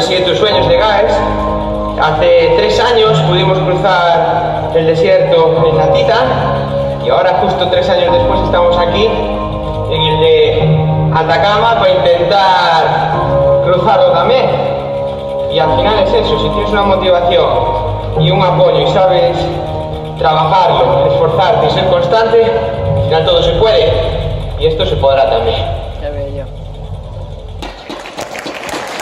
Sigue tus sueños de Gaes. Hace 3 años pudimos cruzar el desierto en Natita y ahora justo 3 años después estamos aquí en el de Atacama para intentar cruzarlo también. Y al final es eso, si tienes una motivación y un apoyo y sabes trabajarlo, esforzarte y ser constante, al final todo se puede y esto se podrá también. Qué bello.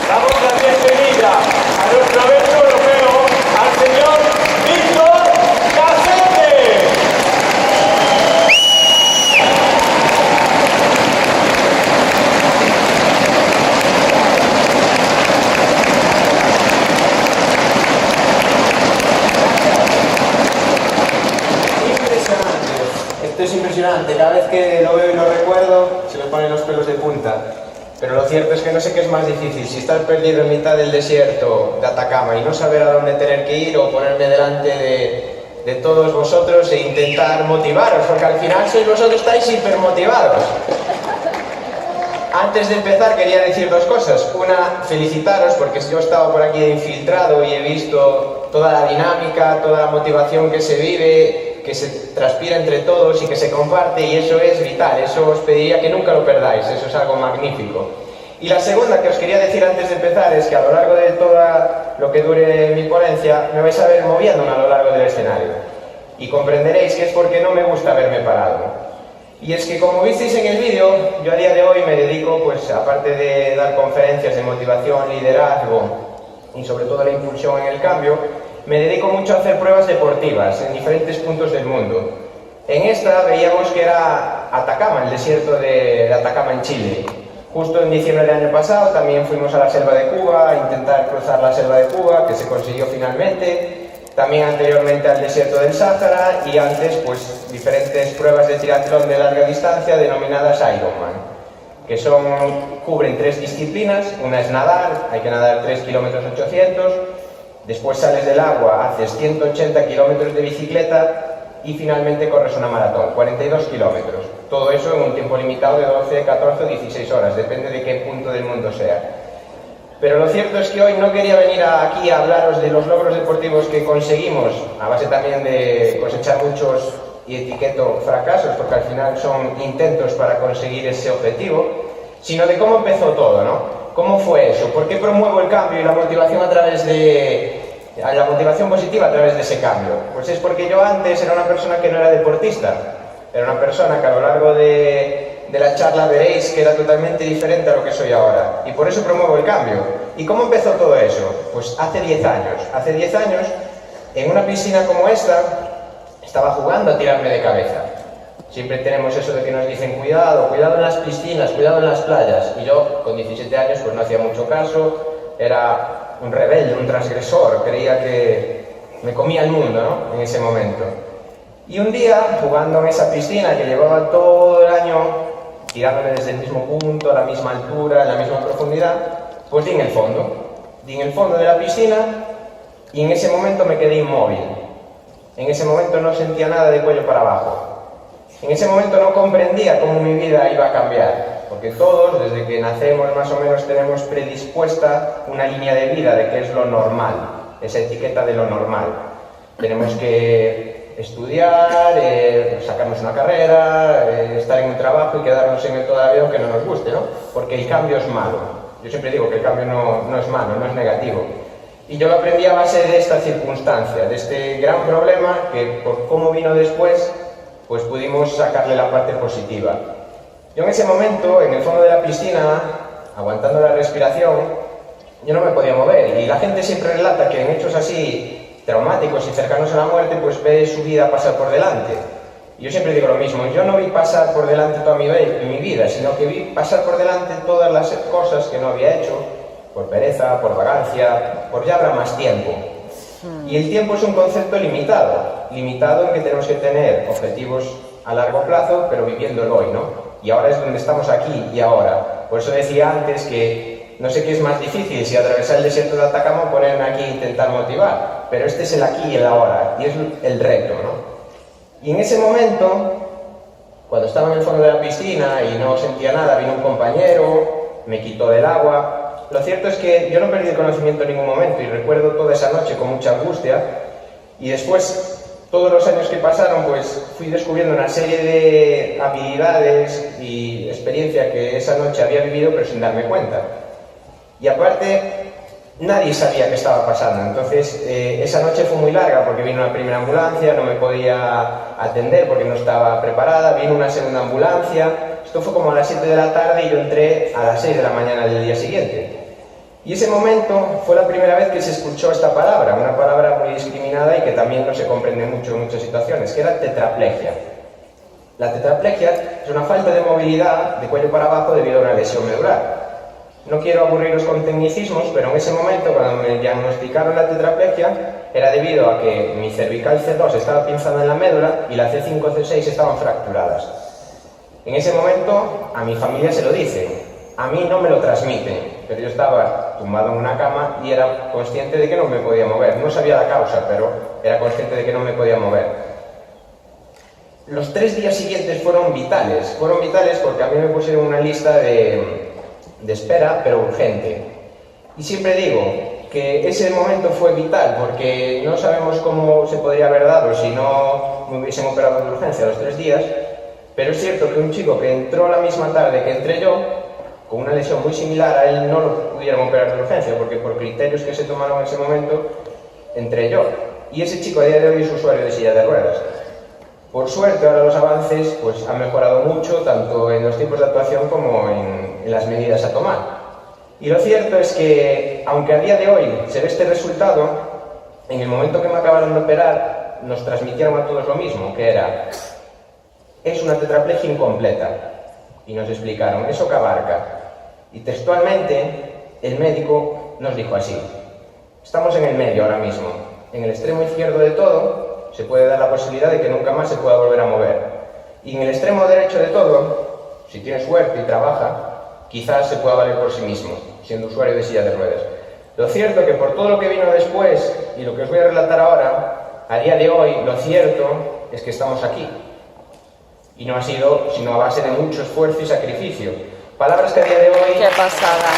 Damos la bienvenida a nuestro evento europeo al señor Víctor Casete. Esto es impresionante, cada vez que lo veo y lo recuerdo se me ponen los pelos de punta. Pero lo cierto es que no sé qué es más difícil, si estar perdido en mitad del desierto de Atacama y no saber a dónde tener que ir, o ponerme delante de todos vosotros e intentar motivaros, porque al final sois vosotros, estáis hipermotivados. Antes de empezar quería decir 2 cosas. Una, felicitaros porque yo he estado por aquí infiltrado y he visto toda la dinámica, toda la motivación que se vive, que se transpira entre todos y que se comparte, y eso es vital. Eso os pediría que nunca lo perdáis, eso es algo magnífico. Y la segunda que os quería decir antes de empezar es que a lo largo de todo lo que dure mi ponencia me vais a ver moviéndome a lo largo del escenario y comprenderéis que es porque no me gusta verme parado. Y es que, como visteis en el vídeo, yo a día de hoy me dedico, pues aparte de dar conferencias de motivación, liderazgo y sobre todo la impulsión en el cambio, me dedico mucho a hacer pruebas deportivas en diferentes puntos del mundo. En esta veíamos que era Atacama, el desierto de Atacama en Chile. Justo en diciembre del año pasado también fuimos a la selva de Cuba a intentar cruzar la selva de Cuba, que se consiguió finalmente. También anteriormente al desierto del Sáhara y antes pues diferentes pruebas de triatlón de larga distancia denominadas Ironman, que cubren 3 disciplinas. Una es nadar, hay que nadar 3 kilómetros 800, después sales del agua, haces 180 kilómetros de bicicleta y finalmente corres una maratón, 42 kilómetros. Todo eso en un tiempo limitado de 12, 14 o 16 horas, depende de qué punto del mundo sea. Pero lo cierto es que hoy no quería venir aquí a hablaros de los logros deportivos que conseguimos, a base también de cosechar muchos y etiqueto fracasos, porque al final son intentos para conseguir ese objetivo, sino de cómo empezó todo, ¿no? ¿Cómo fue eso? ¿Por qué promuevo el cambio y la motivación la motivación positiva a través de ese cambio? Pues es porque yo antes era una persona que no era deportista, era una persona que a lo largo de la charla veréis que era totalmente diferente a lo que soy ahora, y por eso promuevo el cambio. ¿Y cómo empezó todo eso? Pues hace 10 años. Hace 10 años, en una piscina como esta, estaba jugando a tirarme de cabeza. Siempre tenemos eso de que nos dicen cuidado, cuidado en las piscinas, cuidado en las playas, y yo con 17 años pues no hacía mucho caso, era un rebelde, un transgresor, creía que me comía el mundo, ¿no? En ese momento. Y un día, jugando en esa piscina que llevaba todo el año tirándome desde el mismo punto, a la misma altura, a la misma profundidad, pues di en el fondo de la piscina, y en ese momento me quedé inmóvil. En ese momento no sentía nada de cuello para abajo. En ese momento no comprendía cómo mi vida iba a cambiar, porque todos, desde que nacemos más o menos, tenemos predispuesta una línea de vida de qué es lo normal, esa etiqueta de lo normal. Tenemos que estudiar, sacarnos una carrera, estar en un trabajo y quedarnos en él toda la vida aunque no nos guste, ¿no? Porque el cambio es malo. Yo siempre digo que el cambio no es malo, no es negativo. Y yo lo aprendí a base de esta circunstancia, de este gran problema que por cómo vino después, pues pudimos sacarle la parte positiva. Yo en ese momento, en el fondo de la piscina, aguantando la respiración, yo no me podía mover, y la gente siempre relata que en hechos así traumáticos y cercanos a la muerte, pues ve su vida pasar por delante. Y yo siempre digo lo mismo, yo no vi pasar por delante toda mi vida, sino que vi pasar por delante todas las cosas que no había hecho, por pereza, por vagancia, por ya habrá más tiempo. Y el tiempo es un concepto limitado en que tenemos que tener objetivos a largo plazo, pero viviendo el hoy, ¿no? Y ahora es donde estamos aquí y ahora. Por eso decía antes que no sé qué es más difícil, si atravesar el desierto de Atacama o ponerme aquí e intentar motivar, pero este es el aquí y el ahora, y es el reto, ¿no? Y en ese momento, cuando estaba en el fondo de la piscina y no sentía nada, vino un compañero, me quitó del agua, lo cierto es que yo no perdí el conocimiento en ningún momento y recuerdo toda esa noche con mucha angustia y después, todos los años que pasaron, pues fui descubriendo una serie de habilidades y experiencia que esa noche había vivido pero sin darme cuenta. Y aparte, nadie sabía qué estaba pasando. Entonces, esa noche fue muy larga porque vino una primera ambulancia, no me podía atender porque no estaba preparada, vino una segunda ambulancia. Esto fue como a las 7 de la tarde y yo entré a las 6 de la mañana del día siguiente. Y ese momento fue la primera vez que se escuchó esta palabra, una palabra muy discriminada y que también no se comprende mucho en muchas situaciones, que era tetraplegia. La tetraplegia es una falta de movilidad de cuello para abajo debido a una lesión medular. No quiero aburriros con tecnicismos, pero en ese momento, cuando me diagnosticaron la tetraplegia, era debido a que mi cervical C2 estaba pinzada en la médula y la C5 y C6 estaban fracturadas. En ese momento, a mi familia se lo dicen, a mí no me lo transmiten, pero yo estaba tumbado en una cama y era consciente de que no me podía mover. No sabía la causa, pero era consciente de que no me podía mover. Los 3 días siguientes fueron vitales porque a mí me pusieron una lista de espera, pero urgente. Y siempre digo que ese momento fue vital porque no sabemos cómo se podría haber dado si no me hubiesen operado de urgencia a los 3 días, pero es cierto que un chico que entró la misma tarde que entré yo, con una lesión muy similar, a él no lo pudieron operar de urgencia porque por criterios que se tomaron en ese momento, entré yo. Y ese chico a día de hoy es usuario de silla de ruedas. Por suerte, ahora los avances pues, han mejorado mucho, tanto en los tipos de actuación como en las medidas a tomar. Y lo cierto es que, aunque a día de hoy se ve este resultado, en el momento que me acabaron de operar, nos transmitieron a todos lo mismo, que era, es una tetraplegia incompleta. Y nos explicaron, ¿eso qué abarca? Y textualmente, el médico nos dijo así, estamos en el medio ahora mismo, en el extremo izquierdo de todo, se puede dar la posibilidad de que nunca más se pueda volver a mover. Y en el extremo derecho de todo, si tiene suerte y trabaja, quizás se pueda valer por sí mismo, siendo usuario de silla de ruedas. Lo cierto es que por todo lo que vino después, y lo que os voy a relatar ahora, a día de hoy, lo cierto es que estamos aquí. Y no ha sido sino a base de mucho esfuerzo y sacrificio. Palabras que a día de hoy... ¡Qué pasada!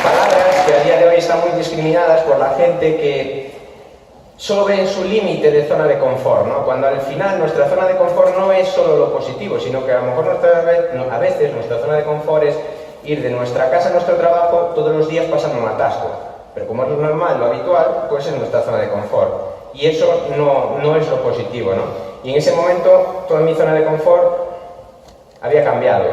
Palabras que a día de hoy están muy discriminadas por la gente que solo ve en su límite de zona de confort, ¿no? Cuando al final nuestra zona de confort no es solo lo positivo, sino que a lo mejor a veces nuestra zona de confort es ir de nuestra casa a nuestro trabajo todos los días pasando un atasco. Pero como es lo normal, lo habitual, pues es nuestra zona de confort. Y eso no es lo positivo, ¿no? Y en ese momento, toda mi zona de confort había cambiado.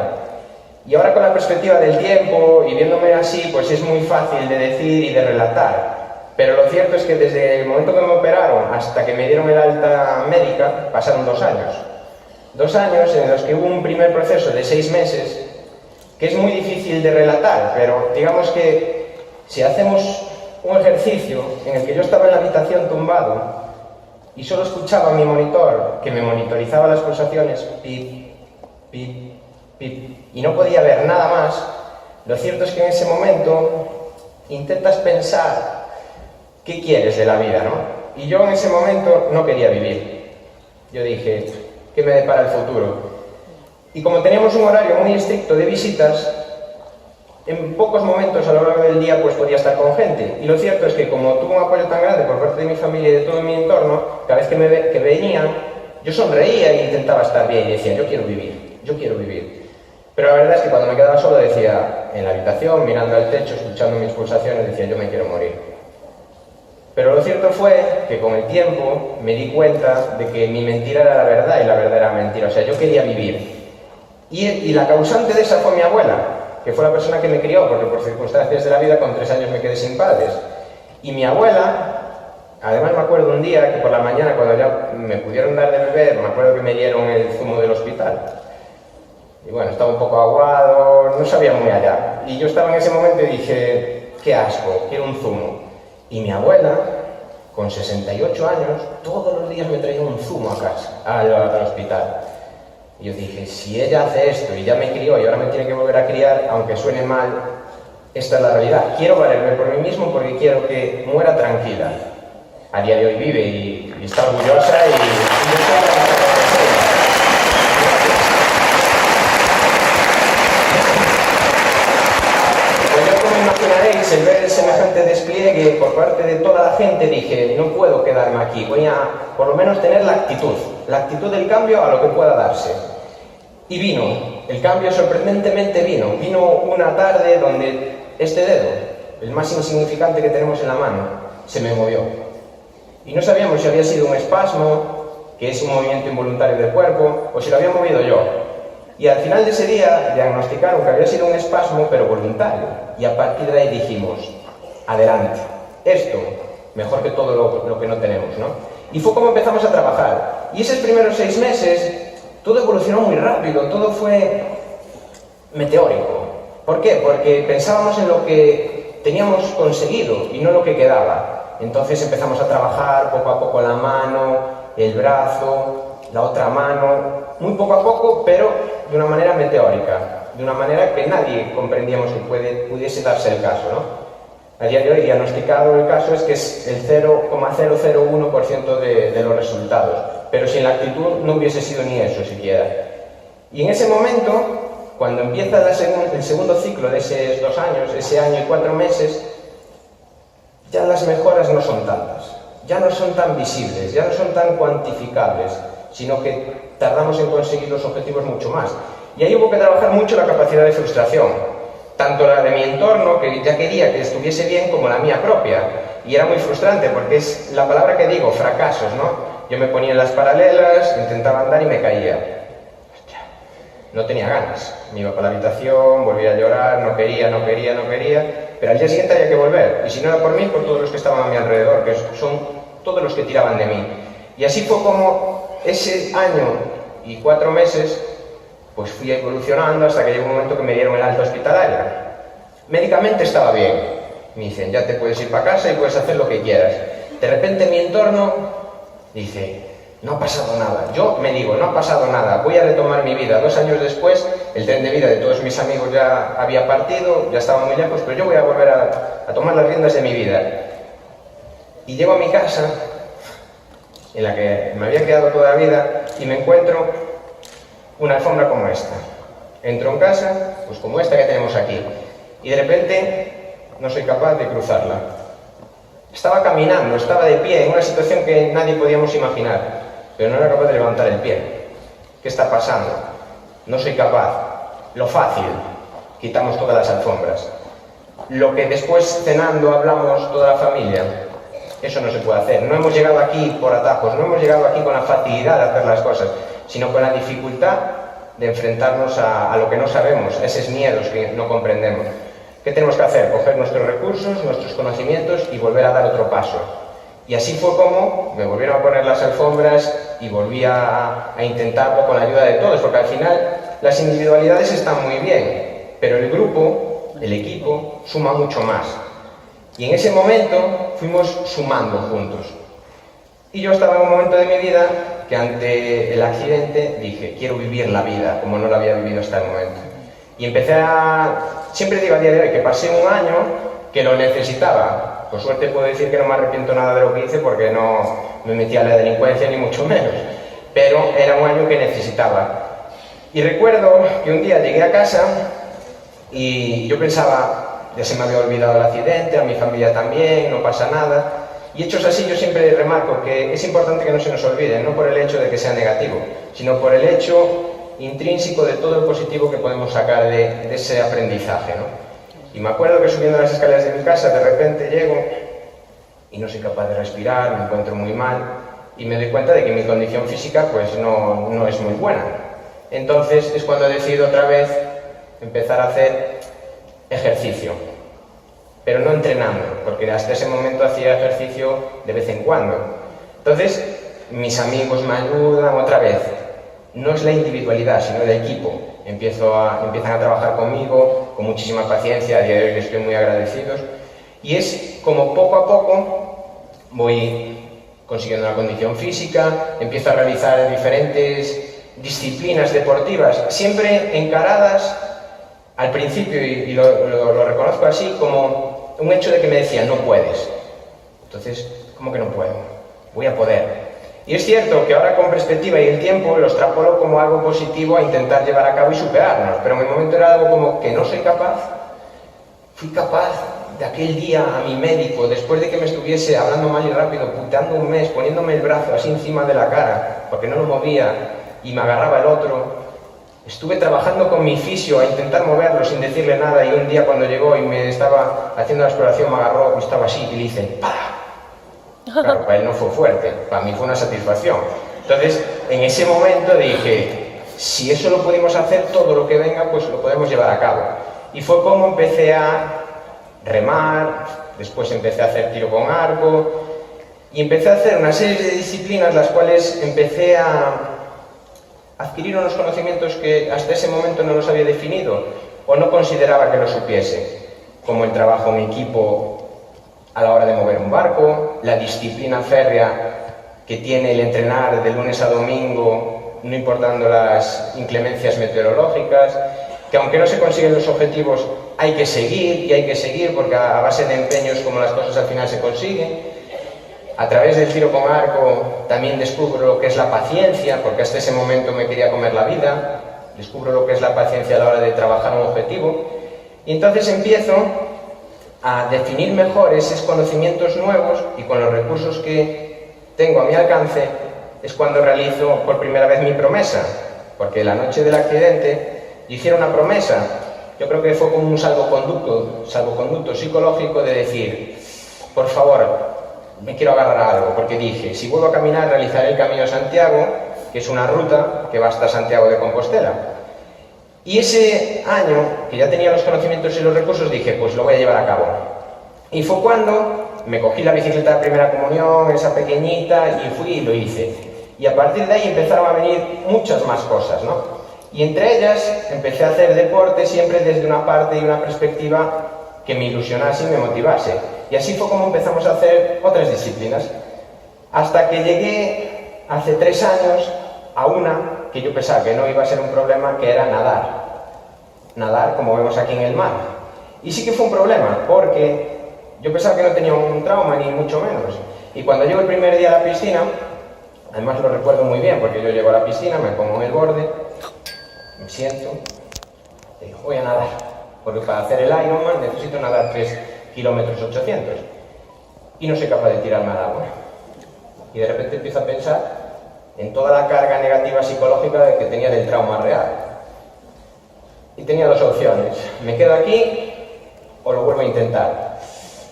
Y ahora con la perspectiva del tiempo y viéndome así, pues es muy fácil de decir y de relatar. Pero lo cierto es que desde el momento que me operaron hasta que me dieron el alta médica, pasaron 2 años. 2 años en los que hubo un primer proceso de 6 meses que es muy difícil de relatar, pero digamos que si hacemos un ejercicio en el que yo estaba en la habitación tumbado y solo escuchaba mi monitor, que me monitorizaba las pulsaciones, pip, pip, pip, y no podía ver nada más, lo cierto es que en ese momento intentas pensar qué quieres de la vida, ¿no? Y yo en ese momento no quería vivir. Yo dije, ¿qué me depara el futuro? Y como teníamos un horario muy estricto de visitas, en pocos momentos a lo largo del día pues podía estar con gente. Y lo cierto es que como tuve un apoyo tan grande por parte de mi familia y de todo mi entorno, cada vez que venían, yo sonreía e intentaba estar bien y decía, yo quiero vivir, yo quiero vivir. Pero la verdad es que cuando me quedaba solo decía, en la habitación, mirando al techo, escuchando mis pulsaciones, decía, yo me quiero morir. Pero lo cierto fue que con el tiempo me di cuenta de que mi mentira era la verdad y la verdad era mentira. O sea, yo quería vivir. Y la causante de esa fue mi abuela, que fue la persona que me crió, porque por circunstancias de la vida con 3 años me quedé sin padres. Y mi abuela, además me acuerdo un día que por la mañana cuando ya me pudieron dar de beber, me acuerdo que me dieron el zumo del hospital. Y bueno, estaba un poco aguado, no sabía muy allá. Y yo estaba en ese momento y dije, qué asco, quiero un zumo. Y mi abuela, con 68 años, todos los días me traía un zumo a casa, al hospital. Y yo dije, si ella hace esto y ya me crió y ahora me tiene que volver a criar, aunque suene mal, esta es la realidad. Quiero valerme por mí mismo porque quiero que muera tranquila. A día de hoy vive y está orgullosa y yo estoy agradecida. Pues yo, como imaginaréis, el ver semejante despliegue por parte de toda la gente, dije, no puedo quedarme aquí, voy a por lo menos tener la actitud del cambio a lo que pueda darse. Y vino, el cambio sorprendentemente vino una tarde donde este dedo, el más insignificante que tenemos en la mano, se me movió. Y no sabíamos si había sido un espasmo, que es un movimiento involuntario del cuerpo, o si lo había movido yo. Y al final de ese día diagnosticaron que había sido un espasmo, pero voluntario. Y a partir de ahí dijimos, adelante, esto, mejor que todo lo que no tenemos, ¿no? Y fue como empezamos a trabajar. Y esos primeros 6 meses, todo evolucionó muy rápido, todo fue meteórico. ¿Por qué? Porque pensábamos en lo que teníamos conseguido y no lo que quedaba. Entonces empezamos a trabajar poco a poco la mano, el brazo, la otra mano, muy poco a poco, pero de una manera meteórica, de una manera que nadie comprendíamos que pudiese darse el caso, ¿no? A día de hoy, diagnosticado el caso, es que es el 0,001% de los resultados, pero sin la actitud no hubiese sido ni eso siquiera. Y en ese momento, cuando empieza el segundo ciclo de esos 2 años, ese año y 4 meses, ya las mejoras no son tantas, ya no son tan visibles, ya no son tan cuantificables, sino que tardamos en conseguir los objetivos mucho más. Y ahí hubo que trabajar mucho la capacidad de frustración, tanto la de mi entorno, que ya quería que estuviese bien, como la mía propia. Y era muy frustrante, porque es la palabra que digo, fracasos, ¿no? Yo me ponía en las paralelas, intentaba andar y me caía. No tenía ganas. Me iba para la habitación, volvía a llorar, no quería, pero al día siguiente había que volver. Y si no era por mí, por todos los que estaban a mi alrededor, que son todos los que tiraban de mí. Y así fue como ese año y 4 meses, pues fui evolucionando hasta que llegó un momento que me dieron el alta hospitalaria. Médicamente estaba bien. Me dicen, ya te puedes ir para casa y puedes hacer lo que quieras. De repente mi entorno dice, no ha pasado nada. Yo me digo, no ha pasado nada, voy a retomar mi vida. 2 años después, el tren de vida de todos mis amigos ya había partido, ya estaba muy lejos, pero yo voy a volver a tomar las riendas de mi vida. Y llego a mi casa, en la que me había criado toda la vida, y me encuentro una alfombra como esta. Entro en casa, pues como esta que tenemos aquí, y de repente no soy capaz de cruzarla. Estaba caminando, estaba de pie, en una situación que nadie podíamos imaginar, pero no era capaz de levantar el pie. ¿Qué está pasando? No soy capaz. Lo fácil, quitamos todas las alfombras. Lo que después cenando hablamos toda la familia, eso no se puede hacer. No hemos llegado aquí por atajos, no hemos llegado aquí con la facilidad de hacer las cosas, sino con la dificultad de enfrentarnos a lo que no sabemos, a esos miedos que no comprendemos. ¿Qué tenemos que hacer? Coger nuestros recursos, nuestros conocimientos y volver a dar otro paso. Y así fue como me volvieron a poner las alfombras y volví a intentarlo con la ayuda de todos, porque al final las individualidades están muy bien, pero el grupo, el equipo, suma mucho más. Y en ese momento fuimos sumando juntos. Y yo estaba en un momento de mi vida que ante el accidente dije, quiero vivir la vida como no la había vivido hasta el momento. Y empecé siempre digo a día de hoy que pasé un año que lo necesitaba. Por suerte puedo decir que no me arrepiento nada de lo que hice porque no me metí a la delincuencia ni mucho menos. Pero era un año que necesitaba. Y recuerdo que un día llegué a casa y yo pensaba, ya se me había olvidado el accidente, a mi familia también, no pasa nada. Y hechos así yo siempre remarco que es importante que no se nos olvide, no por el hecho de que sea negativo, sino por el hecho intrínseco de todo el positivo que podemos sacar de ese aprendizaje, ¿no? Y me acuerdo que subiendo las escaleras de mi casa, de repente llego y no soy capaz de respirar, me encuentro muy mal y me doy cuenta de que mi condición física pues no es muy buena. Entonces es cuando decido otra vez empezar a hacer ejercicio, pero no entrenando, porque hasta ese momento hacía ejercicio de vez en cuando. Entonces mis amigos me ayudan otra vez. No es la individualidad, sino el equipo. Empiezan a trabajar conmigo con muchísima paciencia, a día de hoy les estoy muy agradecidos. Y es como poco a poco voy consiguiendo una condición física, empiezo a realizar diferentes disciplinas deportivas, siempre encaradas al principio, y lo reconozco así, como un hecho de que me decían, no puedes. Entonces, ¿cómo que no puedo? Voy a poder. Y es cierto que ahora con perspectiva y el tiempo lo extrapolo como algo positivo a intentar llevar a cabo y superarnos, pero en el momento era algo como que no soy capaz. Fui capaz de aquel día a mi médico, después de que me estuviese hablando mal y rápido, puteando un mes, poniéndome el brazo así encima de la cara, porque no lo movía y me agarraba el otro. Estuve trabajando con mi fisio a intentar moverlo sin decirle nada, y un día cuando llegó y me estaba haciendo la exploración me agarró y estaba así y le hice ¡para! Claro, para él no fue fuerte, para mí fue una satisfacción. Entonces, en ese momento dije, si eso lo pudimos hacer, todo lo que venga, pues lo podemos llevar a cabo. Y fue como empecé a remar, después empecé a hacer tiro con arco, y empecé a hacer una serie de disciplinas las cuales empecé a adquirir unos conocimientos que hasta ese momento no los había definido o no consideraba que lo supiese, como el trabajo en equipo a la hora de mover un barco, la disciplina férrea que tiene el entrenar de lunes a domingo, no importando las inclemencias meteorológicas, que aunque no se consiguen los objetivos, hay que seguir y hay que seguir, porque a base de empeños como las cosas al final se consiguen. A través del tiro con arco también descubro lo que es la paciencia, porque hasta ese momento me quería comer la vida. Descubro lo que es la paciencia a la hora de trabajar un objetivo. Y entonces empiezo a definir mejor esos conocimientos nuevos, y con los recursos que tengo a mi alcance es cuando realizo por primera vez mi promesa, porque la noche del accidente yo hiciera una promesa. Yo creo que fue como un salvoconducto psicológico de decir, por favor, me quiero agarrar a algo, porque dije, si vuelvo a caminar realizaré el Camino de Santiago, que es una ruta que va hasta Santiago de Compostela. Y ese año, que ya tenía los conocimientos y los recursos, dije, pues lo voy a llevar a cabo. Y fue cuando me cogí la bicicleta de primera comunión, esa pequeñita, y fui y lo hice. Y a partir de ahí empezaron a venir muchas más cosas, ¿no? Y entre ellas empecé a hacer deporte siempre desde una parte y una perspectiva que me ilusionase y me motivase. Y así fue como empezamos a hacer otras disciplinas. Hasta que llegué hace 3 años a una que yo pensaba que no iba a ser un problema, que era nadar. Nadar, como vemos aquí en el mar. Y sí que fue un problema, porque yo pensaba que no tenía un trauma, ni mucho menos. Y cuando llego el primer día a la piscina, además lo recuerdo muy bien, porque yo llego a la piscina, me pongo en el borde, me siento, y digo, voy a nadar. Porque para hacer el Ironman necesito nadar 3 kilómetros 800. Y no soy capaz de tirarme al agua. Y de repente empiezo a pensar en toda la carga negativa psicológica que tenía del trauma real. Y tenía 2 opciones. Me quedo aquí o lo vuelvo a intentar.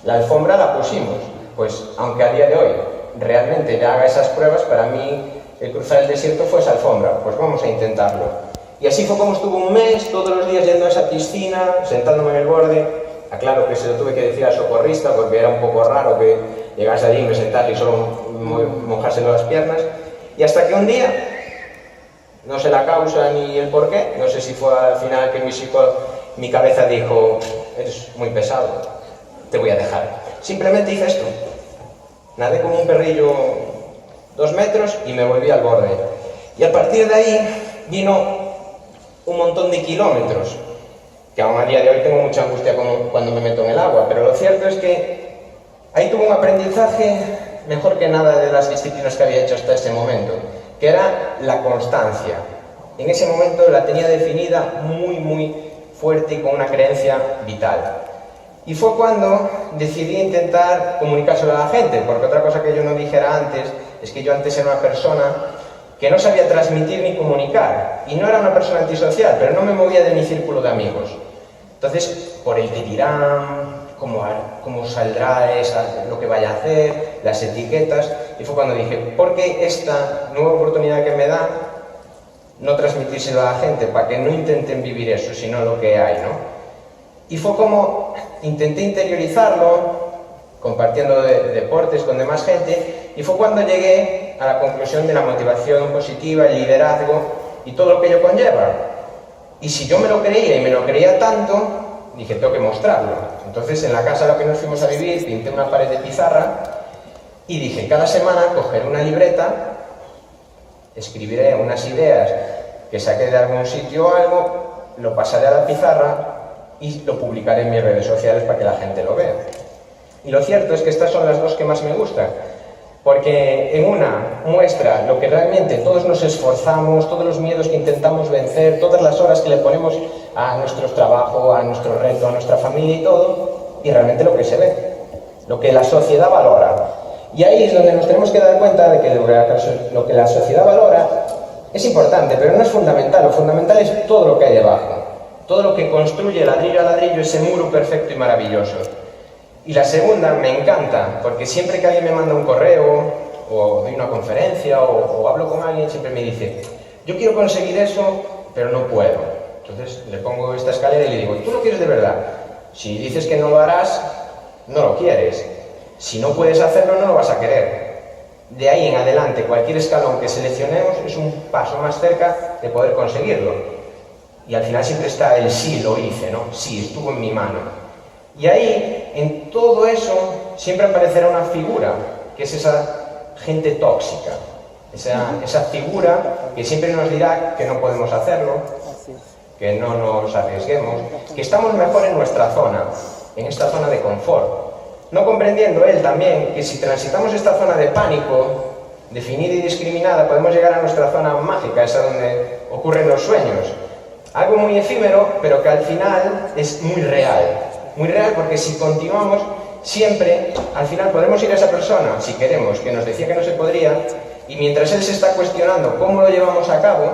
La alfombra la pusimos. Pues aunque a día de hoy realmente ya haga esas pruebas, para mí el cruzar el desierto fue esa alfombra. Pues vamos a intentarlo. Y así fue como estuve un mes, todos los días yendo a esa piscina, sentándome en el borde. Aclaro que se lo tuve que decir al socorrista porque era un poco raro que llegase allí y me sentase y solo mojárselo las piernas. Y hasta que un día, no sé la causa ni el porqué, no sé si fue al final que mi cabeza dijo, eres muy pesado, te voy a dejar. Simplemente hice esto. Nadé como un perrillo 2 metros y me volví al borde. Y a partir de ahí vino un montón de kilómetros, que aún a día de hoy tengo mucha angustia cuando me meto en el agua, pero lo cierto es que ahí tuve un aprendizaje mejor que nada de las disciplinas que había hecho hasta ese momento, que era la constancia. En ese momento la tenía definida muy fuerte y con una creencia vital. Y fue cuando decidí intentar comunicárselo a la gente, porque otra cosa que yo no dijera antes es que yo antes era una persona que no sabía transmitir ni comunicar, y no era una persona antisocial, pero no me movía de mi círculo de amigos. Entonces, por el que dirán, cómo saldrá lo que vaya a hacer, las etiquetas, y fue cuando dije, ¿por qué esta nueva oportunidad que me da no transmitírselo a la gente para que no intenten vivir eso, sino lo que hay, ¿no? Y fue como intenté interiorizarlo, compartiendo deportes con demás gente, y fue cuando llegué a la conclusión de la motivación positiva, el liderazgo y todo lo que ello conlleva. Y si yo me lo creía y me lo creía tanto, dije, tengo que mostrarlo. Entonces en la casa a la que nos fuimos a vivir pinté una pared de pizarra y dije, cada semana cogeré una libreta, escribiré unas ideas que saqué de algún sitio o algo, lo pasaré a la pizarra y lo publicaré en mis redes sociales para que la gente lo vea. Y lo cierto es que estas son las 2 que más me gustan. porque en una muestra lo que realmente todos nos esforzamos, todos los miedos que intentamos vencer, todas las horas que le ponemos a nuestro trabajo, a nuestro reto, a nuestra familia y todo, y realmente lo que se ve, lo que la sociedad valora. Y ahí es donde nos tenemos que dar cuenta de que lo que la sociedad valora es importante, pero no es fundamental. Lo fundamental es todo lo que hay debajo, todo lo que construye ladrillo a ladrillo ese muro perfecto y maravilloso. Y la segunda me encanta, porque siempre que alguien me manda un correo, o doy una conferencia, o hablo con alguien, siempre me dice, yo quiero conseguir eso, pero no puedo. Entonces le pongo esta escalera y le digo, ¿tú lo quieres de verdad? Si dices que no lo harás, no lo quieres. Si no puedes hacerlo, no lo vas a querer. De ahí en adelante, cualquier escalón que seleccionemos es un paso más cerca de poder conseguirlo. Y al final siempre está el sí, lo hice, ¿no? Sí, estuvo en mi mano. Y ahí, en todo eso, siempre aparecerá una figura, que es esa gente tóxica. Esa figura que siempre nos dirá que no podemos hacerlo, que no nos arriesguemos, que estamos mejor en nuestra zona, en esta zona de confort. No comprendiendo él también que si transitamos esta zona de pánico, definida y discriminada, podemos llegar a nuestra zona mágica, esa donde ocurren los sueños. Algo muy efímero, pero que al final es muy real. Muy real porque si continuamos, siempre, al final podremos ir a esa persona, si queremos, que nos decía que no se podría, y mientras él se está cuestionando cómo lo llevamos a cabo,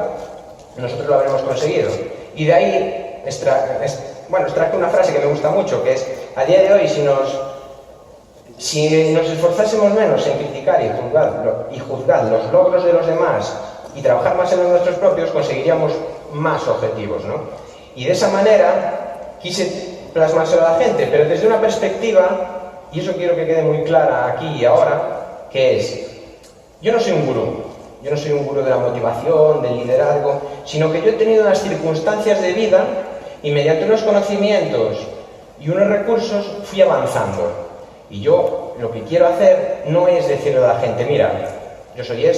nosotros lo habremos conseguido. Y de ahí extracto una frase que me gusta mucho, que es, a día de hoy, si nos esforzásemos menos en criticar y juzgar los logros de los demás y trabajar más en los nuestros propios, conseguiríamos más objetivos, ¿no? Y de esa manera quise plasmárselo a la gente, pero desde una perspectiva, y eso quiero que quede muy clara aquí y ahora, que es, yo no soy un gurú de la motivación, del liderazgo, sino que yo he tenido unas circunstancias de vida y mediante unos conocimientos y unos recursos fui avanzando. Y yo lo que quiero hacer no es decirle a la gente, mira, yo soy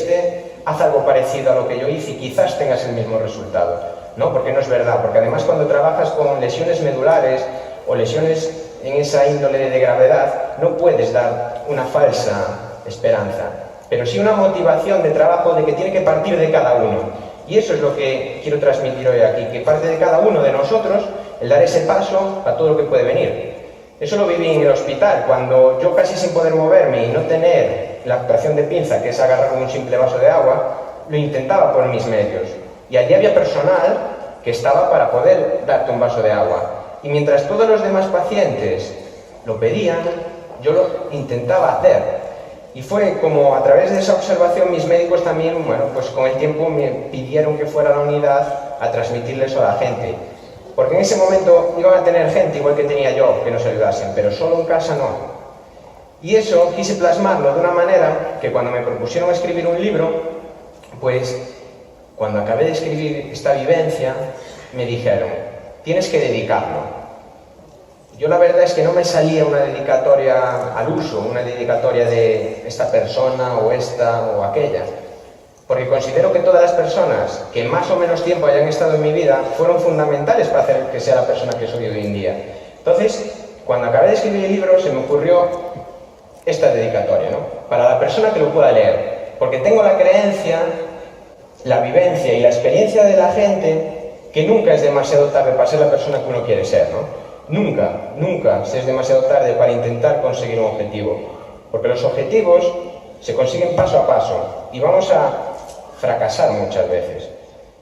haz algo parecido a lo que yo hice y quizás tengas el mismo resultado. No, porque no es verdad, porque además cuando trabajas con lesiones medulares o lesiones en esa índole de gravedad, no puedes dar una falsa esperanza, pero sí una motivación de trabajo de que tiene que partir de cada uno. Y eso es lo que quiero transmitir hoy aquí, que parte de cada uno de nosotros el dar ese paso a todo lo que puede venir. Eso lo viví en el hospital, cuando yo casi sin poder moverme y no tener la actuación de pinza, que es agarrar un simple vaso de agua, lo intentaba por mis medios. Y allí había personal que estaba para poder darte un vaso de agua. Y mientras todos los demás pacientes lo pedían, yo lo intentaba hacer. Y fue como a través de esa observación mis médicos también, pues con el tiempo me pidieron que fuera a la unidad a transmitirle eso a la gente. Porque en ese momento iban a tener gente igual que tenía yo que nos ayudasen, pero solo en casa no. Y eso quise plasmarlo de una manera que cuando me propusieron escribir un libro, pues cuando acabé de escribir esta vivencia, me dijeron, tienes que dedicarlo. Yo la verdad es que no me salía una dedicatoria al uso, una dedicatoria de esta persona o esta o aquella, porque considero que todas las personas que más o menos tiempo hayan estado en mi vida fueron fundamentales para hacer que sea la persona que soy hoy en día. Entonces, cuando acabé de escribir el libro, se me ocurrió esta dedicatoria, ¿no? Para la persona que lo pueda leer, porque tengo la creencia, la vivencia y la experiencia de la gente que nunca es demasiado tarde para ser la persona que uno quiere ser, ¿no? Nunca es demasiado tarde para intentar conseguir un objetivo, porque los objetivos se consiguen paso a paso y vamos a fracasar muchas veces,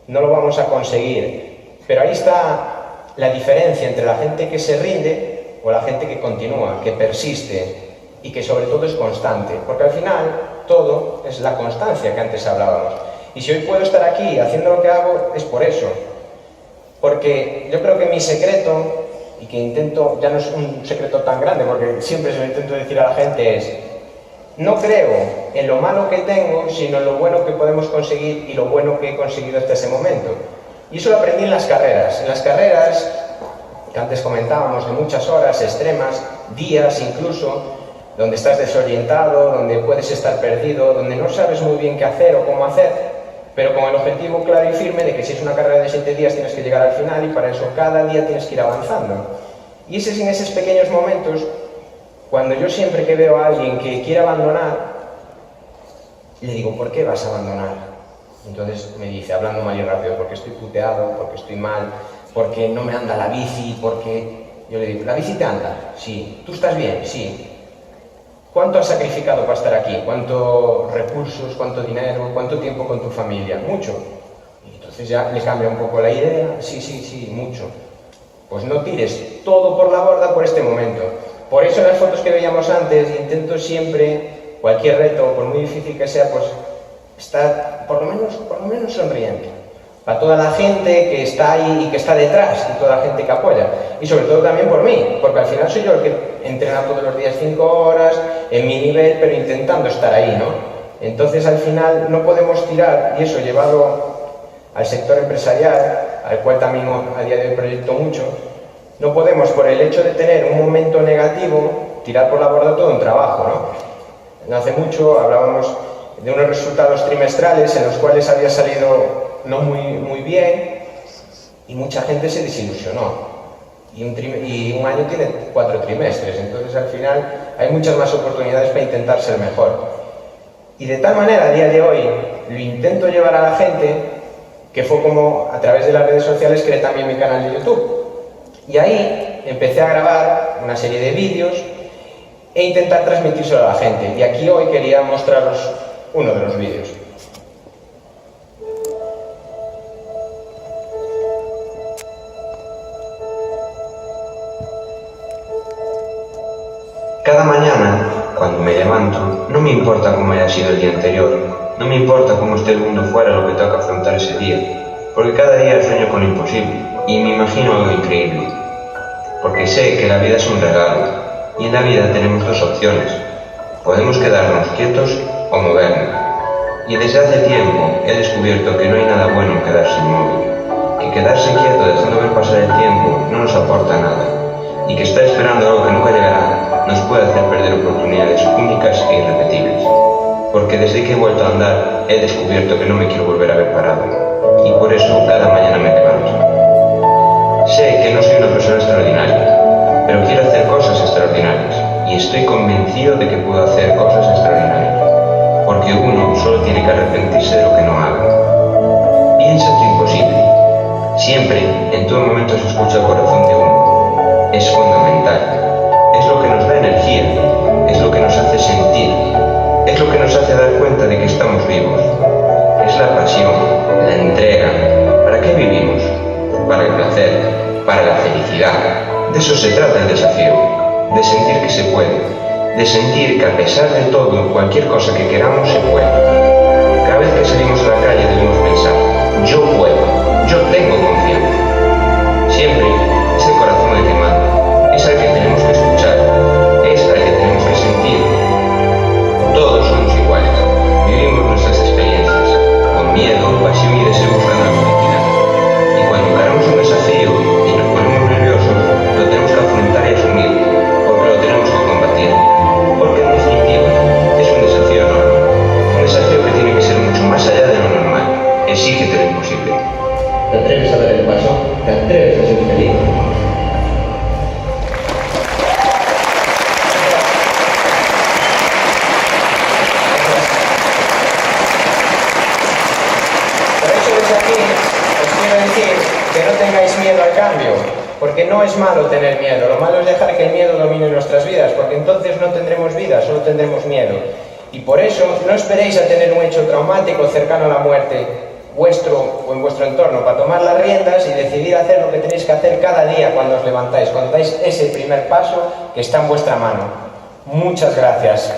no lo vamos a conseguir, pero ahí está la diferencia entre la gente que se rinde o la gente que continúa, que persiste y que sobre todo es constante, porque al final todo es la constancia que antes hablábamos. Y si hoy puedo estar aquí haciendo lo que hago es por eso, porque yo creo que mi secreto, y que intento, ya no es un secreto tan grande porque siempre se lo intento decir a la gente, es no creo en lo malo que tengo, sino en lo bueno que podemos conseguir y lo bueno que he conseguido hasta ese momento. Y eso lo aprendí en las carreras que antes comentábamos, de muchas horas extremas, días incluso, donde estás desorientado, donde puedes estar perdido, donde no sabes muy bien qué hacer o cómo hacer, pero con el objetivo claro y firme de que si es una carrera de 7 días tienes que llegar al final y para eso cada día tienes que ir avanzando. Y es en esos pequeños momentos cuando yo siempre que veo a alguien que quiere abandonar, Y le digo, ¿por qué vas a abandonar? Entonces me dice, hablando mal y rápido, porque estoy puteado, porque estoy mal, porque no me anda la bici, porque... Yo le digo, ¿la bici te anda? Sí. ¿Tú estás bien? Sí. ¿Cuánto has sacrificado para estar aquí? ¿Cuántos recursos, cuánto dinero, cuánto tiempo con tu familia? Mucho. Y entonces ya le cambia un poco la idea. Sí, mucho. Pues no tires todo por la borda por este momento. Por eso en las fotos que veíamos antes intento siempre, cualquier reto, por muy difícil que sea, pues estar por lo menos sonriendo. Para toda la gente que está ahí y que está detrás y toda la gente que apoya. Y sobre todo también por mí, porque al final soy yo el que entrena todos los días 5 horas, en mi nivel, pero intentando estar ahí, ¿no? Entonces al final no podemos tirar, y eso llevado al sector empresarial, al cual también a día de hoy proyecto mucho, no podemos por el hecho de tener un momento negativo tirar por la borda todo un trabajo, ¿no? No hace mucho hablábamos de unos resultados trimestrales en los cuales había salido no muy bien y mucha gente se desilusionó. Y un año tiene 4 trimestres, entonces al final hay muchas más oportunidades para intentar ser mejor. Y de tal manera, a día de hoy, lo intento llevar a la gente, que fue como a través de las redes sociales creé también mi canal de YouTube. Y ahí empecé a grabar una serie de vídeos e intentar transmitírselo a la gente. Y aquí hoy quería mostraros uno de los vídeos. Cada mañana, cuando me levanto, no me importa cómo haya sido el día anterior, no me importa cómo esté el mundo fuera lo que tengo que afrontar ese día, porque cada día sueño con lo imposible y me imagino algo increíble. Porque sé que la vida es un regalo y en la vida tenemos 2 opciones. Podemos quedarnos quietos o movernos. Y desde hace tiempo he descubierto que no hay nada bueno en quedarse inmóvil, que quedarse quieto dejando ver pasar el tiempo no nos aporta nada y que estar esperando algo que nunca llegará nos puede hacer perder oportunidades únicas e irrepetibles. Porque desde que he vuelto a andar he descubierto que no me quiero volver a ver parado y por eso cada mañana me levanto. Sé que no soy una persona extraordinaria, pero quiero hacer cosas extraordinarias y estoy convencido de que puedo hacer cosas extraordinarias, porque uno solo tiene que arrepentirse de lo que no haga. Piensa tu imposible. Siempre, en todo momento se escucha el corazón de uno. Es fundamental. Es lo que nos da energía, es lo que nos hace sentir, es lo que nos hace dar cuenta de que estamos vivos. Es la pasión, la entrega. ¿Para qué vivimos? Para el placer, para la felicidad. De eso se trata el desafío, de sentir que se puede, de sentir que a pesar de todo, cualquier cosa que queramos se puede. Cada vez que salimos a la calle debemos pensar, yo puedo, yo tengo confianza. Siempre es el corazón el que manda, es al que tenemos que escuchar, es al que tenemos que sentir. Todos somos iguales, vivimos nuestras experiencias, con miedo, pasión y deseo buscando la felicidad. Y cuando encaramos un desafío y nos ponemos nerviosos, lo tenemos que afrontar y asumir, porque lo tenemos que combatir. Porque en definitiva, es un desafío enorme, un desafío que tiene que ser mucho más allá de lo normal. Exígete lo imposible. ¿Te atreves a dar el paso? ¿Te atreves a ser feliz? Por eso desde aquí os quiero decir que no tengáis miedo al cambio, porque no es malo tener miedo, lo malo es dejar que el miedo domine nuestras vidas, porque entonces no tendremos vida, solo tendremos miedo. Y por eso no esperéis a tener un hecho traumático cercano a la muerte, vuestro o en vuestro entorno, para tomar las riendas y decidir hacer lo que tenéis que hacer cada día cuando os levantáis, cuando dais ese primer paso que está en vuestra mano. Muchas gracias.